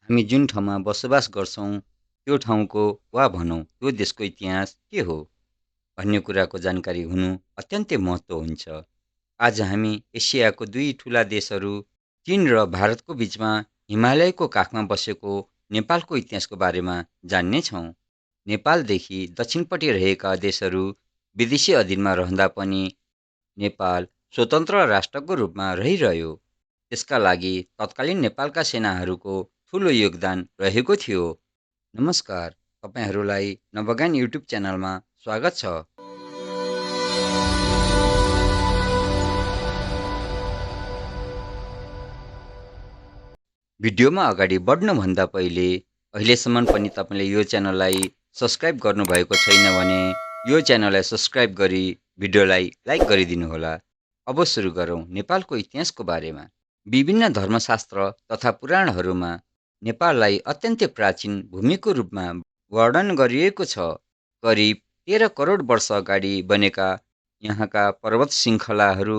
हामी जुन ठाउँमा बसोबास गर्छौँ, त्यो ठाउँको वा भनौँ त्यो देशको इतिहास के हो भन्ने कुराको जानकारी हुनु अत्यन्तै महत्त्व हुन्छ। आज हामी एसियाको दुई ठुला देशहरू चीन र भारतको बिचमा हिमालयको काखमा बसेको नेपालको इतिहासको बारेमा जान्नेछौँ। नेपालदेखि दक्षिणपट्टि रहेका देशहरू विदेशी अधीनमा रहँदा पनि नेपाल स्वतन्त्र राष्ट्रको रूपमा रहिरह्यो। त्यसका लागि तत्कालीन नेपालका सेनाहरूको ठुलो योगदान रहेको थियो। नमस्कार, तपाईँहरूलाई नवगान युट्युब च्यानलमा स्वागत छ। भिडियोमा अगाडि बढ्नुभन्दा पहिले अहिलेसम्म पनि तपाईँले यो च्यानललाई सब्स्क्राइब गर्नुभएको छैन भने यो च्यानललाई सब्स्क्राइब गरी भिडियोलाई लाइक गरिदिनुहोला। अब सुरु गरौँ नेपालको इतिहासको बारेमा। विभिन्न धर्मशास्त्र तथा पुराणहरूमा नेपाललाई अत्यन्तै प्राचीन भूमिको रूपमा वर्णन गरिएको छ। करिब 13 करोड वर्ष अगाडि बनेका यहाँका पर्वत श्रृङ्खलाहरू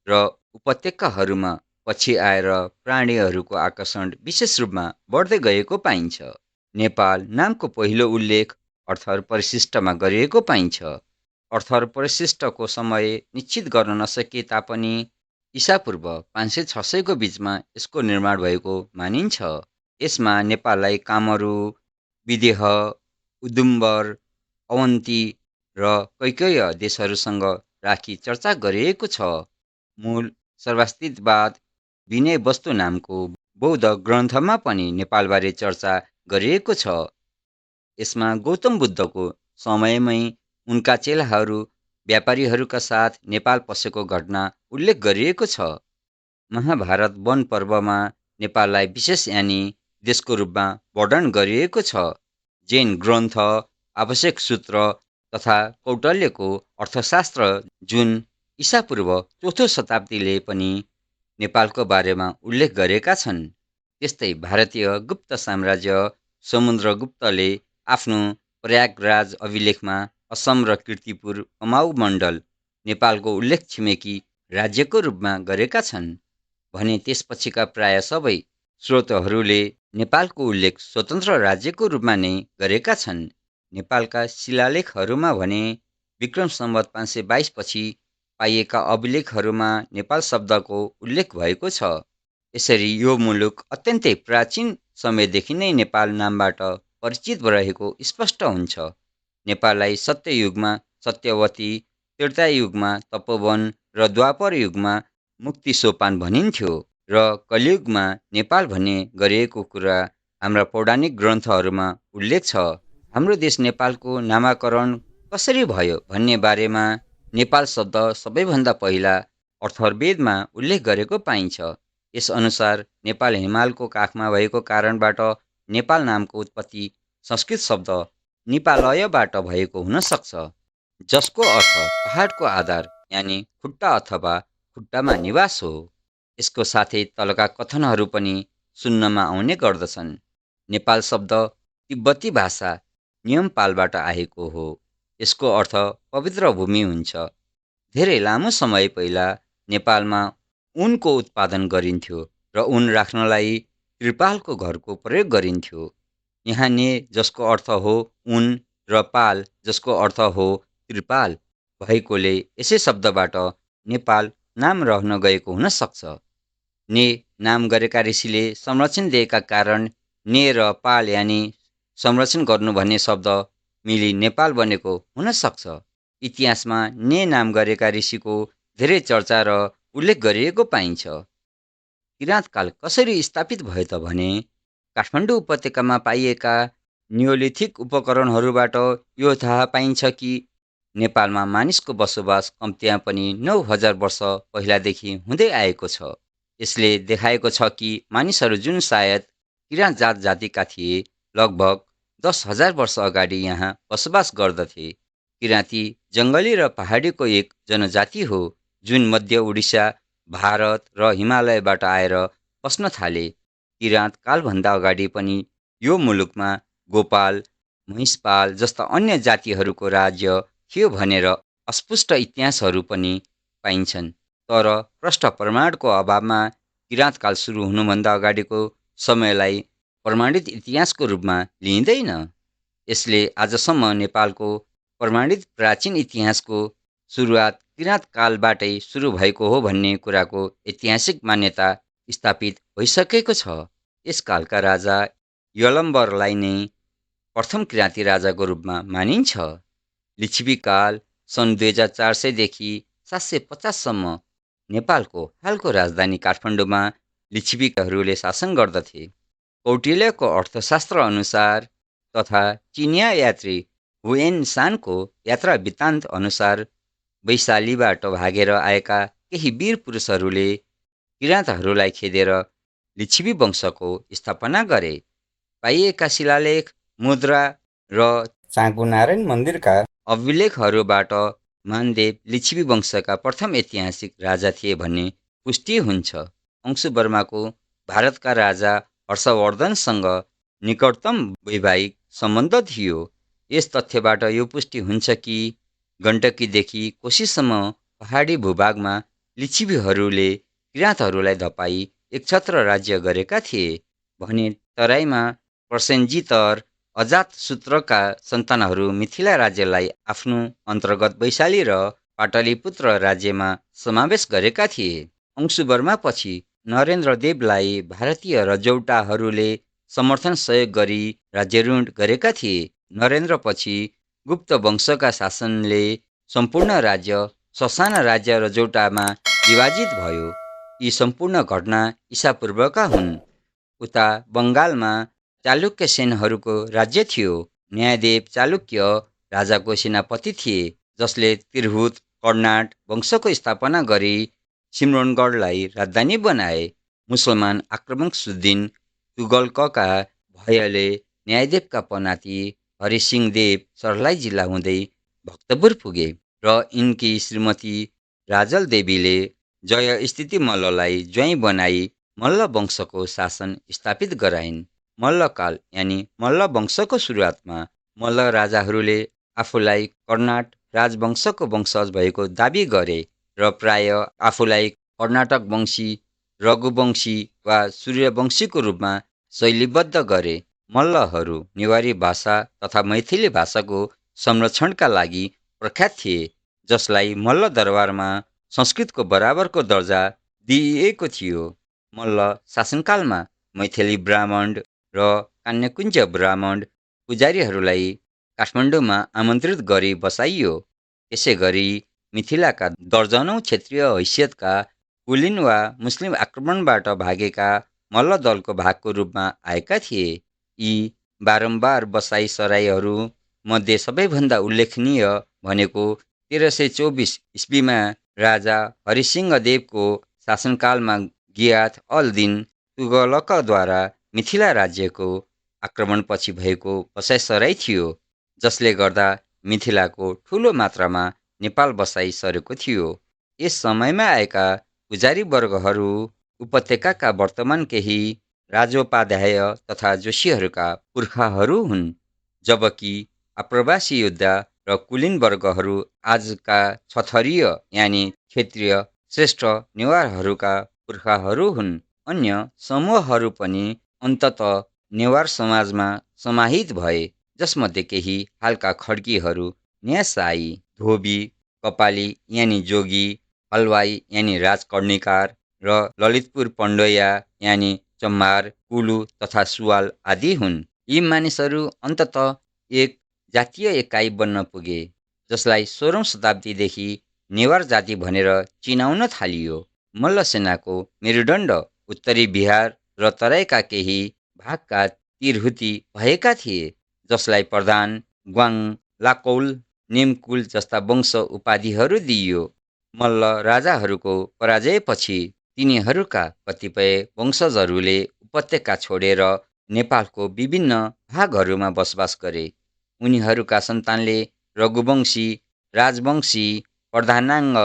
र उपत्यकाहरूमा पछि आएर प्राणीहरूको आकर्षण विशेष रूपमा बढ्दै गएको पाइन्छ। नेपाल नामको पहिलो उल्लेख अर्थर परिशिष्टमा गरिएको पाइन्छ। अर्थर परिशिष्टको समय निश्चित गर्न नसकिए तापनि ईसापूर्व 500-600 को बिचमा यसको निर्माण भएको मानिन्छ। यसमा नेपाललाई कामरू, विदेह, उदुम्बर, अवन्ती र कैकेय देशहरूसँग राखी चर्चा गरिएको छ। मूल सर्वास्तित्ववाद विनय वस्तु नामको बौद्ध ग्रन्थमा पनि नेपालबारे चर्चा गरिएको छ। यसमा गौतम बुद्धको समयमै उनका चेलाहरू व्यापारीहरूका साथ नेपाल पसेको घटना उल्लेख गरिएको छ। महाभारत वन पर्वमा नेपाललाई विशेष यानि देशको रूपमा वर्णन गरिएको छ। जैन ग्रन्थ आवश्यक सूत्र तथा कौटल्यको अर्थशास्त्र जुन ईसापूर्व 4थो शताब्दीले पनि नेपालको बारेमा उल्लेख गरेका छन्। त्यस्तै भारतीय गुप्त साम्राज्य समुद्रगुप्तले आफ्नो प्रयागराज अभिलेखमा असम र कीर्तिपुर कमाउ मण्डल नेपालको उल्लेख छिमेकी राज्यको रूपमा गरेका छन् भने त्यसपछिका प्राय सबै स्रोतहरूले नेपालको उल्लेख स्वतन्त्र राज्यको रूपमा नै गरेका छन्। नेपालका शिलालेखहरूमा भने विक्रम सम्वत 522 पछि पाइएका अभिलेखहरूमा नेपाल शब्दको उल्लेख भएको छ। यसरी यो मुलुक अत्यन्तै प्राचीन समयदेखि नै नेपाल नामबाट परिचित रहेको स्पष्ट हुन्छ। नेपाललाई सत्ययुगमा सत्यवती, त्रेतायुगमा तपोवन र द्वापर युगमा मुक्ति सोपान भनिन्थ्यो र कलियुगमा नेपाल भन्ने गरिएको कुरा हाम्रा पौराणिक ग्रन्थहरूमा उल्लेख छ। हाम्रो देश नेपालको नामाकरण कसरी भयो भन्ने बारेमा नेपाल शब्द सबैभन्दा पहिला अर्थर्वेदमा उल्लेख गरेको पाइन्छ। यसअनुसार नेपाल हिमालको काखमा भएको कारणबाट नेपाल नामको उत्पत्ति संस्कृत शब्द निपालयबाट भएको हुन सक्छ, जसको अर्थ पहाडको आधार यानि खुट्टा अथवा खुट्टामा निवास हो। यसको साथै तलका कथनहरू पनि सुन्नमा आउने गर्दछन्। नेपाल शब्द तिब्बती भाषा नियमपालबाट आएको हो। यसको अर्थ पवित्र भूमि हुन्छ। धेरै लामो समय पहिला नेपालमा ऊनको उत्पादन गरिन्थ्यो र ऊन राख्नलाई त्रिपालको घरको प्रयोग गरिन्थ्यो। यहाँ ने जसको अर्थ हो ऊन र पाल जसको अर्थ हो त्रिपाल भएकोले यसै शब्दबाट नेपाल नाम रहन गएको हुन सक्छ। ने नाम गरेका ऋषिले संरक्षण दिएका कारण ने र पाल यानि संरक्षण गर्नु भन्ने शब्द मिली नेपाल बनेको हुन सक्छ। इतिहासमा ने नाम गरेका ऋषिको धेरै चर्चा र उल्लेख गरिएको पाइन्छ। किराँतकाल कसरी स्थापित भयो त भने काठमाडौँ उपत्यकामा पाइएका नियोलिथिक उपकरणहरूबाट यो थाहा पाइन्छ कि नेपालमा मानिसको बसोबास कम्तीमा पनि 9000 वर्ष पहिलादेखि हुँदै आएको छ। यसले देखाएको छ कि मानिसहरू जुन सायद किराँत जातिका थिए लगभग 10,000 वर्ष अगाडि यहाँ बसोबास गर्दथे। किराँती जङ्गली र पहाडीको एक जनजाति हो जुन मध्य उडिसा, भारत र हिमालयबाट आएर बस्न थाले। किराँत कालभन्दा अगाडि पनि यो मुलुकमा गोपाल, महिषपाल जस्ता अन्य जातिहरूको राज्य थियो भनेर अस्पष्ट इतिहासहरू पनि पाइन्छन्। तर प्रष्ट प्रमाणको अभावमा किराँतकाल सुरु हुनुभन्दा अगाडिको समयलाई प्रमाणित इतिहासको रूपमा लिइँदैन। यसले आजसम्म नेपालको प्रमाणित प्राचीन इतिहासको सुरुवात किराँत कालबाटै सुरु भएको हो भन्ने कुराको ऐतिहासिक मान्यता स्थापित भइसकेको छ। यस कालका राजा यलम्बरलाई नै प्रथम किराँती राजाको रूपमा मानिन्छ। लिच्छवीकाल सन् 2400 देखि 750 सम्म नेपालको हालको राजधानी काठमाडौँमा लिच्छवीहरूले शासन गर्दथे। कौटिल्यको अर्थशास्त्र अनुसार तथा चिनिया यात्री हुएन सानको यात्रा वृत्तान्त अनुसार वैशालीबाट भागेर आएका केही वीर पुरुषहरूले किराँतहरूलाई खेदेर लिच्छवी वंशको स्थापना गरे। पाइएका शिलालेख, मुद्रा र चाँगुनारायण मन्दिरका अभिलेखहरूबाट मानदेव लिच्छवी वंशका प्रथम ऐतिहासिक राजा थिए भन्ने पुष्टि हुन्छ। अंशुवर्माको भारतका राजा हर्षवर्धनसँग निकटतम वैवाहिक सम्बन्ध थियो। यस तथ्यबाट यो पुष्टि हुन्छ कि गण्डकीदेखि कोशीसम्म पहाडी भूभागमा लिच्छवीहरूले किराँतहरूलाई धपाई एकछत्र राज्य गरेका थिए भने तराईमा प्रसेनजित अजातशत्रुका सन्तानहरू मिथिला राज्यलाई आफ्नो अन्तर्गत वैशाली र पाटलिपुत्र राज्यमा समावेश गरेका थिए। अंशुवर्मापछि नरेन्द्रदेवलाई भारतीय रजौटाहरूले समर्थन सहयोग गरी राज्यारूढ गरेका थिए। नरेन्द्रपछि गुप्त वंशका शासनले सम्पूर्ण राज्य ससाना राज्य रजौटामा विभाजित भयो। यी सम्पूर्ण घटना ईसापूर्वका हुन्। उता बङ्गालमा चालुक्य सेनहरूको राज्य थियो। न्यायदेव चालुक्य राजाको सेनापति थिए जसले तिरहुत कर्नाट वंशको स्थापना गरी सिम्रौनगढलाई राजधानी बनाए। मुसलमान आक्रमक सुद्दिन तुगलकका भयले न्यायदेवका पनाती हरिसिंहदेव सर्लाही जिल्ला हुँदै भक्तपुर पुगे र यिनकी श्रीमती राजल देवीले जय स्थिति मल्ललाई ज्वाइँ बनाई मल्ल वंशको शासन स्थापित गराइन्। मल्लकाल यानि मल्ल वंशको सुरुवातमा मल्ल राजाहरूले आफूलाई कर्नाट राजवंशको वंशज भएको दाबी गरे र प्राय आफूलाई कर्नाटक वंशी, रघुवंशी वा सूर्यवंशीको रूपमा शैलीबद्ध गरे। मल्लहरू नेवारी भाषा तथा मैथिली भाषाको संरक्षणका लागि प्रख्यात थिए जसलाई मल्ल दरबारमा संस्कृतको बराबरको दर्जा दिइएको थियो। मल्ल शासनकालमा मैथिली ब्राह्मण र कान्यकुञ्ज ब्राह्मण पुजारीहरूलाई काठमाडौँमा आमन्त्रित गरी बसाइयो। त्यसै गरी मिथिलाका दर्जनौँ क्षेत्रीय हैसियतका कुलिन वा मुस्लिम आक्रमणबाट भागेका मल्ल दलको भागको रूपमा आएका थिए। यी बारम्बार बसाइसराईहरू मध्ये सबैभन्दा उल्लेखनीय भनेको 1324 इस्वीमा राजा हरिसिंहदेवको शासनकालमा गियाथ अल दिन तुगलकद्वारा मिथिला राज्यको आक्रमणपछि भएको बसाइसराई थियो जसले गर्दा मिथिलाको ठूलो मात्रामा नेपाल बसाइ सरेको थियो। यस समयमा आएका पुजारी वर्गहरू उपत्यकाका वर्तमान केही राजोपाध्याय तथा जोशीहरूका पुर्खाहरू हुन्, जबकि आप्रवासी योद्धा र कुलीन वर्गहरू आजका छथरीय यानि क्षेत्रीय श्रेष्ठ नेवारहरूका पुर्खाहरू हुन्। अन्य समूहहरू पनि अन्ततः नेवार समाजमा समाहित भए, जसमध्ये केही हालका खड्कीहरू न्यासाई, धोबी, कपाली यानि जोगी, हलवाई यानि राजकर्णिकार र ललितपुर पण्डया यानि चम्मार, कुलु तथा सुवाल आदि हुन्। यी मानिसहरू अन्ततः एक जातीय एकाइ बन्न पुगे जसलाई 16औं शताब्दीदेखि नेवार जाति भनेर चिनाउन थालियो। मल्ल सेनाको मेरुदण्ड उत्तरी बिहार र तराईका केही भागका तिरहुती भएका थिए जसलाई प्रधान, ग्वाङ, लाकौल, नेमकुल जस्ता वंश उपाधिहरू दिइयो। मल्ल राजाहरूको पराजयपछि तिनीहरूका कतिपय वंशजहरूले उपत्यका छोडेर नेपालको विभिन्न भागहरूमा बसोबास गरे। उनीहरूका सन्तानले रघुवंशी, राजवंशी, प्रधानाङ्ग,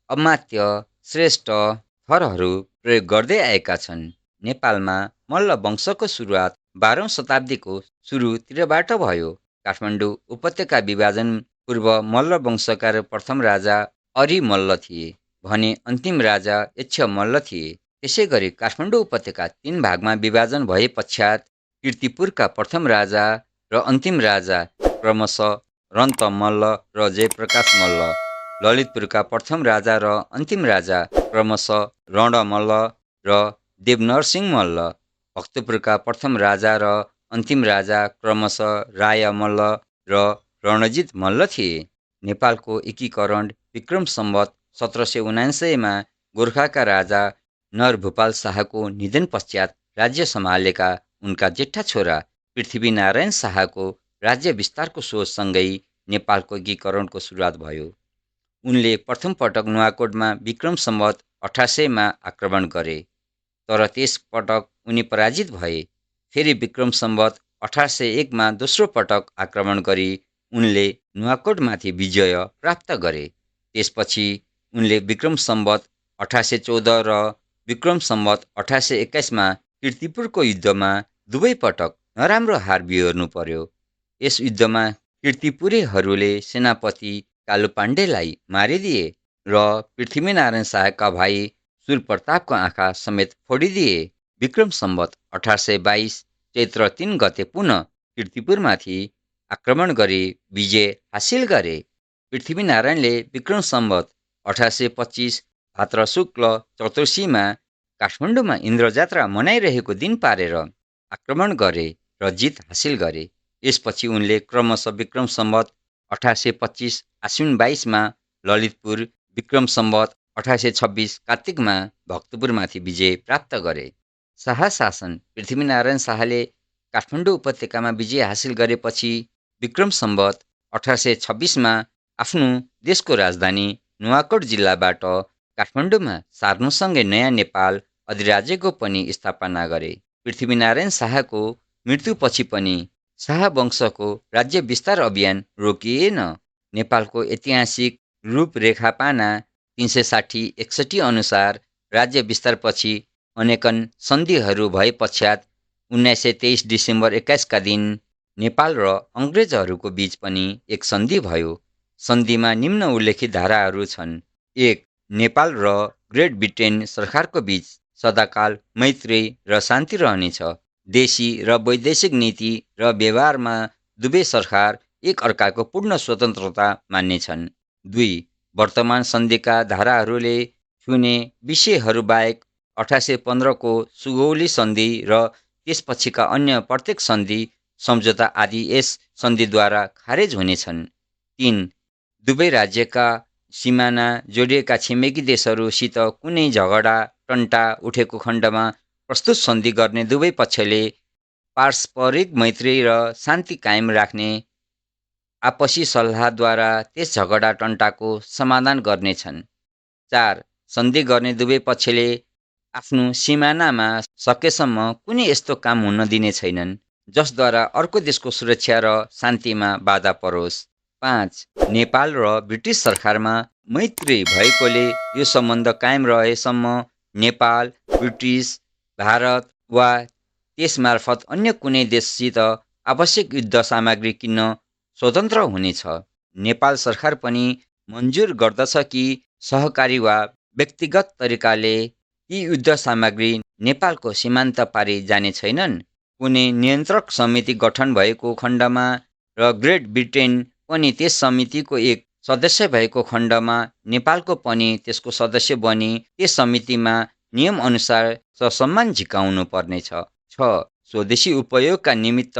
अमात्य, श्रेष्ठ थरहरू प्रयोग गर्दै आएका छन्। नेपालमा मल्ल वंशको सुरुवात 12औं शताब्दीको सुरुतिरबाट भयो। काठमाडौँ उपत्यका विभाजन पूर्व मल्ल वंशका प्रथम राजा अरिमल्ल थिए भने अन्तिम राजा यक्ष मल्ल थिए। त्यसैगरी काठमाडौँ उपत्यका 3 भागमा विभाजन भए पश्चात कीर्तिपुरका प्रथम राजा र अन्तिम राजा क्रमशः रन्तमल्ल र जयप्रकाश मल्ल, ललितपुरका प्रथम राजा र अन्तिम राजा क्रमशः रणमल्ल र देवनरसिंह मल्ल, भक्तपुरका प्रथम राजा र अन्तिम राजा क्रमशः रायमल्ल र रणजित मल्ल थिए। नेपालको एकीकरण विक्रम सम्वत 1779 गोर्खाका राजा नरभूपाल शाहको निधन पश्चात राज्य सम्हालेका उनका जेठा छोरा पृथ्वीनारायण शाहको राज्य विस्तारको सोचसँगै नेपालको एकीकरणको सुरुवात भयो। उनले प्रथम पटक नुवाकोटमा विक्रम सम्वत 1800 आक्रमण गरे, तर त्यस पटक उनी पराजित भए। फेरि विक्रम सम्वत 1801 दोस्रो पटक आक्रमण गरी उनले नुवाकोटमाथि विजय प्राप्त गरे। त्यसपछि उनले विक्रम सम्वत 1814 र विक्रम सम्वत 1821 कीर्तिपुरको युद्धमा दुवै पटक नराम्रो हार बिहोर्नु पर्यो। यस युद्धमा कीर्तिपुरेहरूले सेनापति कालुपाण्डेलाई मारिदिए र पृथ्वीनारायण शाहका भाइ सुरप्रतापको आँखा समेत फोडिदिए। विक्रम सम्वत 1822 चैत्र 3 गते पुनः कीर्तिपुरमाथि आक्रमण गरी विजय हासिल गरे। पृथ्वीनारायणले विक्रम सम्वत 1825 भाद्र शुक्ल चतुर्दशीमा काठमाडौँमा इन्द्रजात्रा मनाइरहेको दिन पारेर आक्रमण गरे र जित हासिल गरे। यसपछि उनले क्रमशः विक्रम सम्वत 1825 आश्विन 22 ललितपुर, विक्रम सम्वत 1826 कार्तिकमा भक्तपुरमाथि विजय प्राप्त गरे। शाह शासन पृथ्वीनारायण शाहले काठमाडौँ उपत्यकामा विजय हासिल गरेपछि विक्रम सम्वत 1826 आफ्नो देशको राजधानी नुवाकोट जिल्लाबाट काठमाडौँमा सार्नुसँगै नयाँ नेपाल अधिराज्यको पनि स्थापना गरे। पृथ्वीनारायण शाहको मृत्युपछि पनि शाह वंशको राज्य विस्तार अभियान रोकिएन। नेपालको ऐतिहासिक रूपरेखापाना 360-61 अनुसार राज्य विस्तारपछि अनेकन सन्धिहरू भए पश्चात 1923 डिसेम्बर 21 का दिन नेपाल र अङ्ग्रेजहरूको बीच पनि एक सन्धि भयो। सन्धिमा निम्न उल्लेखित धाराहरू छन्। 1. नेपाल र ग्रेट ब्रिटेन सरकारको बीच सदाकाल मैत्री र शान्ति रहनेछ। देशी र वैदेशिक नीति र व्यवहारमा दुवै सरकार एक अर्काको पूर्ण स्वतन्त्रता मान्नेछन्। 2. वर्तमान सन्धिका धाराहरूले छुने विषयहरूबाहेक 1815 को सुगौली सन्धि र त्यसपछिका अन्य प्रत्येक सन्धि सम्झौता आदि यस सन्धिद्वारा खारेज हुनेछन्। 3. दुवै राज्यका सिमाना जोडिएका छिमेकी देशहरूसित कुनै झगडा टन्टा उठेको खण्डमा प्रस्तुत सन्धि गर्ने दुवै पक्षले पारस्परिक मैत्री र शान्ति कायम राख्ने आपसी सल्लाहद्वारा त्यस झगडा टन्टाको समाधान गर्नेछन्। 4. सन्धि गर्ने दुवै पक्षले आफ्नो सिमानामा सकेसम्म कुनै यस्तो काम हुन दिने छैनन् जसद्वारा अर्को देशको सुरक्षा र शान्तिमा बाधा परोस्। 5. नेपाल र ब्रिटिस सरकारमा मैत्री भएकोले यो सम्बन्ध कायम रहेसम्म नेपाल, ब्रिटिस, भारत वा त्यसमार्फत अन्य कुनै देशसित आवश्यक युद्ध सामग्री किन्न स्वतन्त्र हुनेछ। नेपाल सरकार पनि मन्जुर गर्दछ कि सहकारी वा व्यक्तिगत तरिकाले यी युद्ध सामग्री नेपालको सीमान्त पारी जाने छैनन्। कुनै नियन्त्रक समिति गठन भएको खण्डमा र ग्रेट ब्रिटेन पनि त्यस समितिको एक सदस्य भएको खण्डमा नेपालको पनि त्यसको सदस्य बनी त्यस समितिमा नियम अनुसार ससम्मान झिकाउनु पर्नेछ। 6. स्वदेशी उपयोगका निमित्त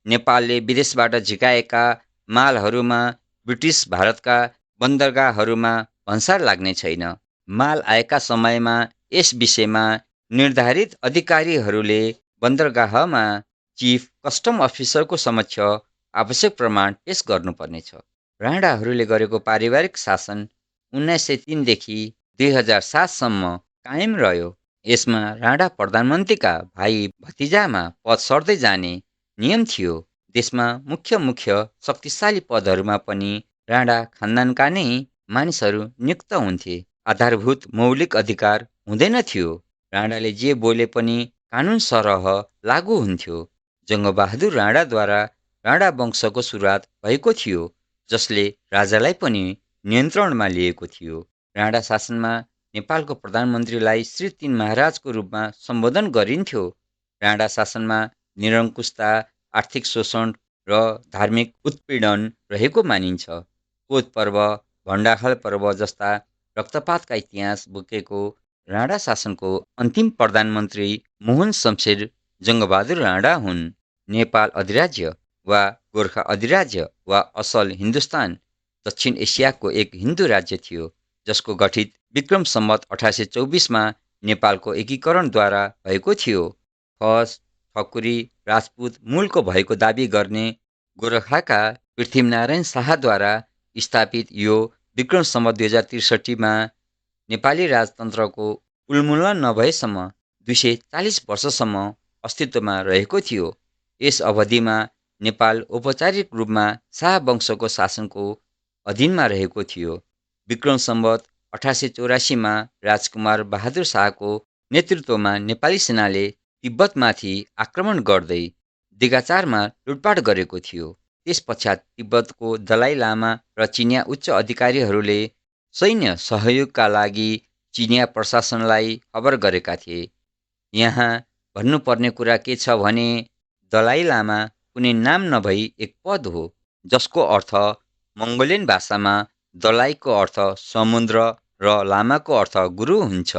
नेपालले विदेशबाट झिकाएका मालहरूमा ब्रिटिस भारतका बन्दरगाहहरूमा भन्सार लाग्ने छैन। माल आएका समयमा यस विषयमा निर्धारित अधिकारीहरूले बन्दरगाहमा चिफ कस्टम अफिसरको समक्ष आवश्यक प्रमाण पेश गर्नुपर्नेछ। राणाहरूले गरेको पारिवारिक शासन 1903 देखि 2007 सम्म कायम रह्यो। यसमा राणा प्रधानमन्त्रीका भाइ भतिजामा पद सर्दै जाने नियम थियो। देशमा मुख्य शक्तिशाली पदहरूमा पनि राणा खानदानका नै मानिसहरू नियुक्त हुन्थे। आधारभूत मौलिक अधिकार हुँदैन थियो। राणाले जे बोले पनि कानुन सरह लागू हुन्थ्यो। जङ्गबहादुर राणाद्वारा राणा वंशको सुरुवात भएको थियो, जसले राजालाई पनि नियन्त्रणमा लिएको थियो। राणा शासनमा नेपालको प्रधानमन्त्रीलाई श्री 3 महाराजको रूपमा सम्बोधन गरिन्थ्यो। राणा शासनमा निरङ्कुशता, आर्थिक शोषण र धार्मिक उत्पीडन रहेको मानिन्छ। कोच पर्व, भण्डाखाल पर्व जस्ता रक्तपातका इतिहास बोकेको राणा शासनको अन्तिम प्रधानमन्त्री मोहन शमशेर जङ्गबहादुर राणा हुन्। नेपाल अधिराज्य वा गोर्खा अधिराज्य वा असल हिन्दुस्तान दक्षिण एसियाको एक हिन्दू राज्य थियो, जसको गठित विक्रम सम्वत 1824मा नेपालको एकीकरणद्वारा भएको थियो। खस, ठकुरी, राजपूत मूलको भएको दाबी गर्ने गोरखाका पृथ्वीनारायण शाहद्वारा स्थापित यो विक्रम सम्वत 2063मा नेपाली राजतन्त्रको उन्मूलन नभएसम्म 240 वर्षसम्म अस्तित्वमा रहेको थियो। यस अवधिमा नेपाल औपचारिक रूपमा शाह वंशको शासनको अधीनमा रहेको थियो। विक्रम सम्वत 1884मा राजकुमार बहादुर शाहको नेतृत्वमा नेपाली सेनाले तिब्बतमाथि आक्रमण गर्दै दिगाचारमा लुटपाट गरेको थियो। त्यसपश्चात तिब्बतको दलाइ लामा र चिनिया उच्च अधिकारीहरूले सैन्य सहयोगका लागि चिनिया प्रशासनलाई खबर गरेका थिए। यहाँ भन्नुपर्ने कुरा के छ भने दलाइ लामा कुनै नाम नभई एक पद हो, जसको अर्थ मङ्गोलियन भाषामा दलाइको अर्थ समुद्र र लामाको अर्थ गुरु हुन्छ।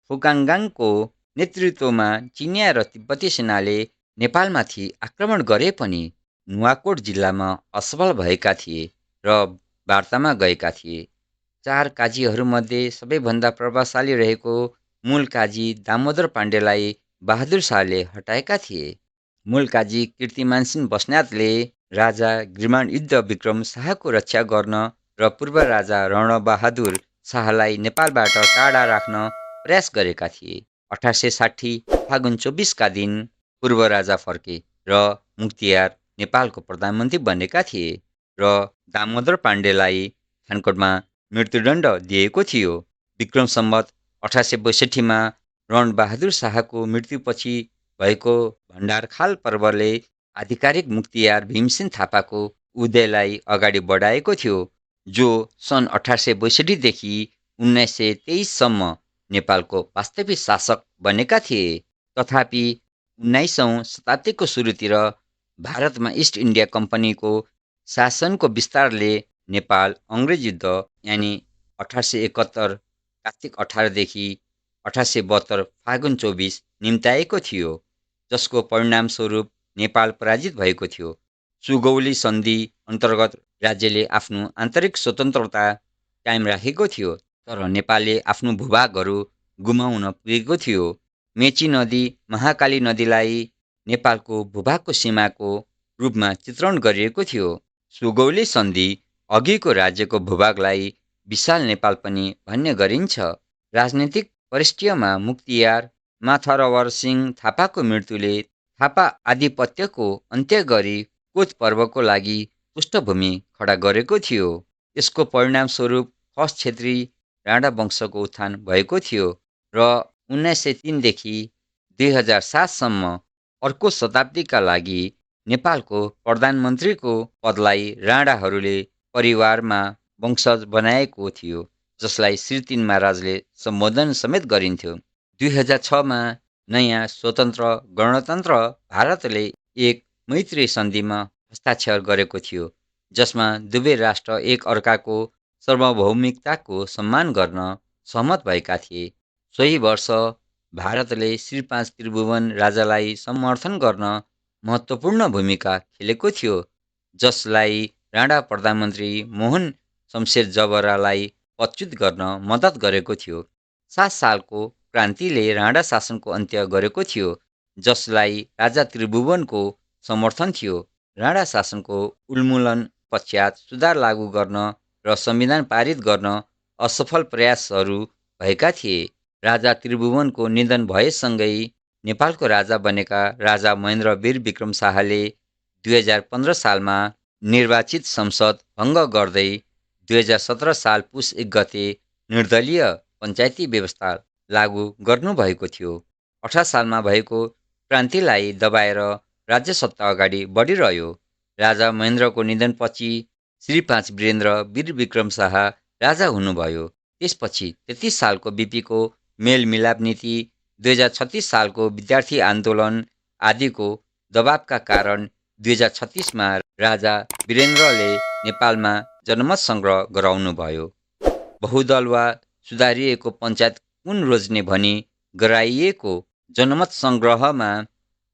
फुकाङगाङको नेतृत्वमा चिनिया र तिब्बती सेनाले नेपालमाथि आक्रमण गरे पनि नुवाकोट जिल्लामा असफल भएका थिए र वार्तामा गएका थिए। 4 काजीहरूमध्ये सबैभन्दा प्रभावशाली रहेको मूल काजी दामोदर पाण्डेलाई बहादुर शाहले हटाएका थिए। मूल काजी कीर्तिमानसिंह बस्नेतले राजा गृमायुद्ध विक्रम शाहको रक्षा गर्न र पूर्व राजा रणबहादुर शाहलाई नेपालबाट टाढा राख्न प्रयास गरेका थिए। 1860 फागुन 24का दिन पूर्व राजा फर्के र मुक्तियार नेपालको प्रधानमन्त्री बनेका थिए र दामोदर पाण्डेलाई खानकोटमा मृत्युदण्ड दिएको थियो। विक्रम सम्वत 1862मा रणबहादुर शाहको मृत्युपछि भएको भण्डारखाल पर्वले आधिकारिक मुक्तियार भीमसेन थापाको उदयलाई अगाडि बढाएको थियो, जो सन् 1862देखि 1923सम्म नेपालको वास्तविक शासक बनेका थिए। तथापि 19औं शताब्दीको सुरुतिर भारतमा इस्ट इन्डिया कम्पनीको शासनको विस्तारले नेपाल अङ्ग्रेज युद्ध यानि 1871 कार्तिक 18देखि 1872 फागुन 24 निम्ताएको थियो, जसको परिणामस्वरूप नेपाल पराजित भएको थियो। सुगौली सन्धि अन्तर्गत राज्यले आफ्नो आन्तरिक स्वतन्त्रता कायम राखेको थियो, तर नेपालले आफ्नो भूभागहरू गुमाउन पुगेको थियो। मेची नदी महाकाली नदीलाई नेपालको भूभागको सीमाको रूपमा चित्रण गरिएको थियो। सुगौली सन्धि अघिको राज्यको भूभागलाई विशाल नेपाल पनि भन्ने गरिन्छ। राजनीतिक परिदृश्यमा मुक्तियार माथरवर सिंह थापाको मृत्युले थापा आधिपत्यको अन्त्य गरी कोच पर्वको लागि पृष्ठभूमि खडा गरेको थियो। यसको परिणामस्वरूप खस क्षेत्री राणा वंशको उत्थान भएको थियो र 1903 देखि 2007सम्म अर्को शताब्दीका लागि नेपालको प्रधानमन्त्रीको पदलाई राणाहरूले परिवारमा वंशज बनाएको थियो, जसलाई श्री 3 महाराजले सम्बोधन समेत गरिन्थ्यो। 2006मा नयाँ स्वतन्त्र गणतन्त्र भारतले एक मैत्री सन्धिमा हस्ताक्षर गरेको थियो, जसमा दुवै राष्ट्र एक अर्काको सार्वभौमिकताको सम्मान गर्न सहमत भएका थिए। सोही वर्ष भारतले श्री 5 त्रिभुवन राजालाई समर्थन गर्न महत्त्वपूर्ण भूमिका खेलेको थियो, जसलाई राणा प्रधानमन्त्री मोहन शमशेर जबरालाई पदच्युत गर्न मद्दत गरेको थियो। 7 सालको क्रान्तिले राणा शासनको अन्त्य गरेको थियो, जसलाई राजा त्रिभुवनको समर्थन थियो। राणा शासनको उन्मूलन पश्चात सुधार लागू गर्न र संविधान पारित गर्न असफल प्रयासहरू भएका थिए। राजा त्रिभुवनको निधन भएसँगै नेपालको राजा बनेका राजा महेन्द्र वीर विक्रम शाहले 2015 सालमा निर्वाचित संसद भङ्ग गर्दै 2017 साल पुस 1 गते निर्दलीय पञ्चायती व्यवस्था लागू गर्नुभएको थियो। 18 सालमा भएको क्रान्तिलाई दबाएर राज्य सत्ता अगाडि बढिरह्यो। राजा महेन्द्रको निधनपछि श्री 5 वीरेन्द्र वीर विक्रम शाह राजा हुनुभयो। त्यसपछि 33 सालको बीपीको मेलमिलाप नीति, 2036 सालको विद्यार्थी आन्दोलन आदिको दबावका कारण 2036मा राजा वीरेन्द्रले नेपालमा जनमत सङ्ग्रह गराउनुभयो। बहुदल वा सुधारिएको पञ्चायत कुन रोज्ने भनी गराइएको जनमत सङ्ग्रहमा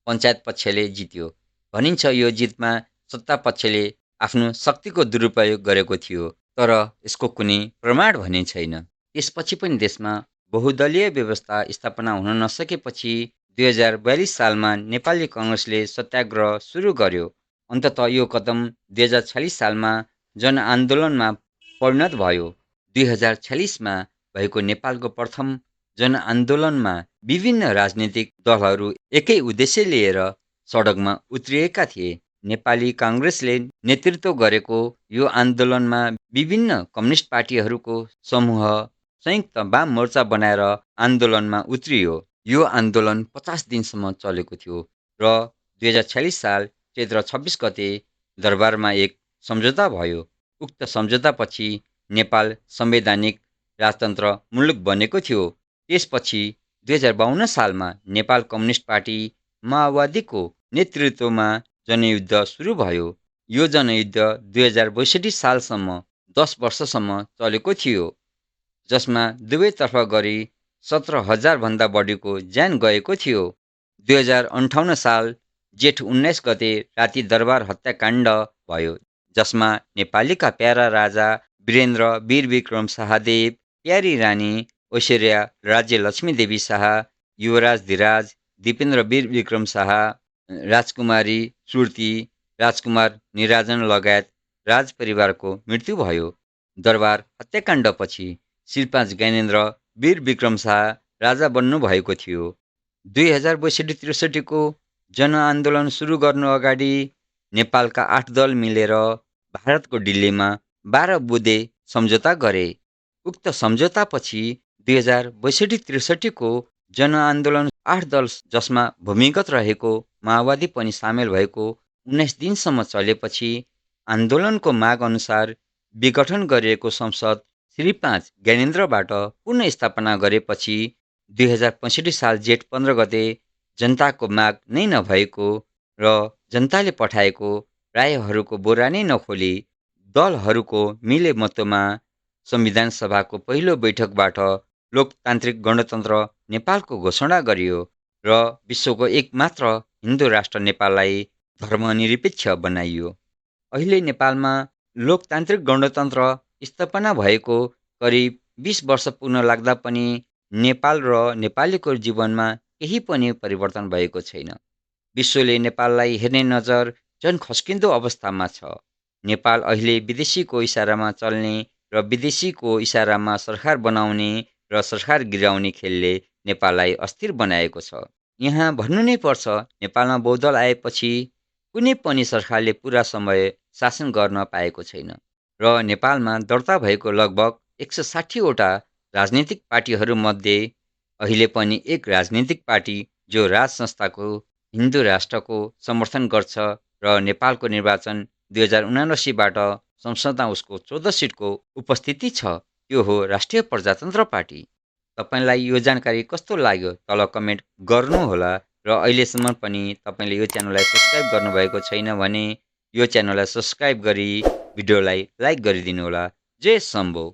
पञ्चायत पक्षले जित्यो। भनिन्छ यो जितमा सत्ता पक्षले आफ्नो शक्तिको दुरुपयोग गरेको थियो, तर यसको कुनै प्रमाण भने छैन। त्यसपछि पनि देशमा बहुदलीय व्यवस्था स्थापना हुन नसकेपछि 2042 सालमा नेपाली कङ्ग्रेसले सत्याग्रह सुरु गर्यो। अन्ततः यो कदम 2046 सालमा जनआन्दोलनमा परिणत भयो। 2046मा भएको नेपालको प्रथम जनआन्दोलनमा विभिन्न राजनीतिक दलहरू एकै उद्देश्य लिएर सडकमा उत्रिएका थिए। नेपाली काङ्ग्रेसले नेतृत्व गरेको यो आन्दोलनमा विभिन्न कम्युनिस्ट पार्टीहरूको समूह संयुक्त वाम मोर्चा बनाएर आन्दोलनमा उत्रियो। यो आन्दोलन 50 दिनसम्म चलेको थियो र 2046 साल चैत्र 26 गते दरबारमा एक सम्झौता भयो। उक्त सम्झौतापछि नेपाल संवैधानिक राजतन्त्र मुलुक बनेको थियो। त्यसपछि 2052 सालमा नेपाल कम्युनिस्ट पार्टी माओवादीको नेतृत्वमा जनयुद्ध सुरु भयो। यो जनयुद्ध 2062 सालसम्म 10 वर्षसम्म चलेको थियो, जसमा दुवैतर्फ गरी 17,000 भन्दा बढीको ज्यान गएको थियो। 2058 साल जेठ 19 गते राति दरबार हत्याकाण्ड भयो, जसमा नेपालीका प्यारा राजा वीरेन्द्र, वीर विक्रम शाहदेव, प्यारी रानी ऐश्वर्या राज्यलक्ष्मी देवी शाह, युवराज धीराज, दिपेन्द्र वीर विक्रम शाह, राजकुमारी श्रुति, राजकुमार निराजन लगायत राजपरिवारको मृत्यु भयो। दरबार हत्याकाण्डपछि श्रीपाँच ज्ञानेन्द्र वीर विक्रम शाह राजा बन्नुभएको थियो। 2062-63 को जनआन्दोलन सुरु गर्नु अगाडि नेपालका 8 दल मिलेर भारतको दिल्लीमा 12 बुँदे सम्झौता गरे। उक्त सम्झौतापछि 2062-63 को जनआन्दोलन 8 दल, जसमा भूमिगत रहेको माओवादी पनि सामेल भएको 19 दिनसम्म चलेपछि आन्दोलनको माग अनुसार विघटन गरिएको संसद श्री 5 ज्ञानेन्द्रबाट पुनः स्थापना गरेपछि 2065 साल जेठ 15 गते जनताको माग नै नभएको र जनताले पठाएको रायहरूको बोरा नै नखोली दलहरूको मिले मतोमा संविधान सभाको पहिलो बैठकबाट लोकतान्त्रिक गणतन्त्र नेपालको घोषणा गरियो र विश्वको एकमात्र हिन्दू राष्ट्र नेपाललाई धर्मनिरपेक्ष बनाइयो। अहिले नेपालमा लोकतान्त्रिक गणतन्त्र स्थापना भएको करिब 20 वर्ष पुग्न लाग्दा पनि नेपाल र नेपालीको जीवनमा केही पनि परिवर्तन भएको छैन। विश्वले नेपाललाई हेर्ने नजर झन खस्किँदो अवस्थामा छ। नेपाल अहिले विदेशीको इसारामा चल्ने र विदेशीको इसारामा सरकार बनाउने र सरकार गिराउने खेलले नेपाललाई अस्थिर बनाएको छ। यहाँ भन्नु नै पर्छ, नेपालमा बहुदल आएपछि कुनै पनि सरकारले पुरा समय शासन गर्न पाएको छैन र नेपालमा दर्ता भएको लगभग 160वटा राजनीतिक पार्टीहरूमध्ये अहिले पनि एक राजनीतिक पार्टी जो राज संस्थाको हिन्दू राष्ट्रको समर्थन गर्छ र नेपालको निर्वाचन 2079बाट संसदमा उसको 14 सिटको उपस्थिति छ, त्यो हो राष्ट्रिय प्रजातन्त्र पार्टी। तपाईलाई यो जानकारी कस्तो लाग्यो तल कमेन्ट गर्नुहोला र अहिलेसम्म पनि तपाईले यो च्यानललाई सब्स्क्राइब गर्नुभएको छैन भने यो च्यानललाई सब्स्क्राइब गरी भिडियोलाई लाइक गरिदिनुहोला। जय शम्भो।